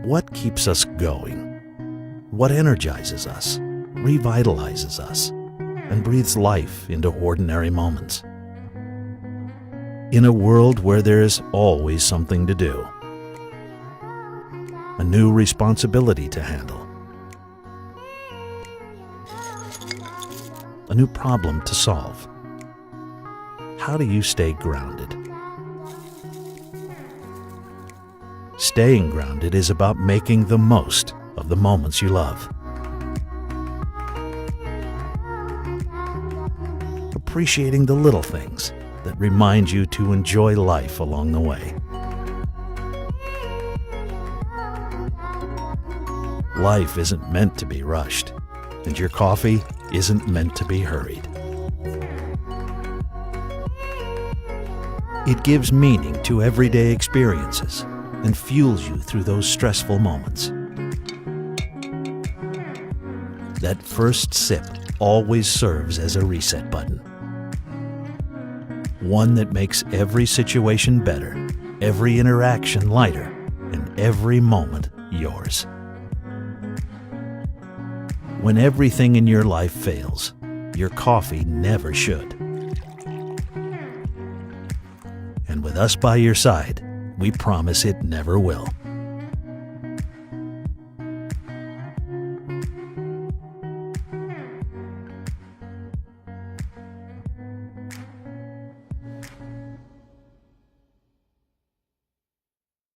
What keeps us going? What energizes us, revitalizes us, and breathes life into ordinary moments? In a world where there is always something to do, a new responsibility to handle, a new problem to solve, how do you stay grounded? Staying grounded is about making the most of the moments you love. Appreciating the little things that remind you to enjoy life along the way. Life isn't meant to be rushed, and your coffee isn't meant to be hurried. It gives meaning to everyday experiences and fuels you through those stressful moments. That first sip always serves as a reset button. One that makes every situation better, every interaction lighter, and every moment yours. When everything in your life fails, your coffee never should. And with us by your side, we promise it never will.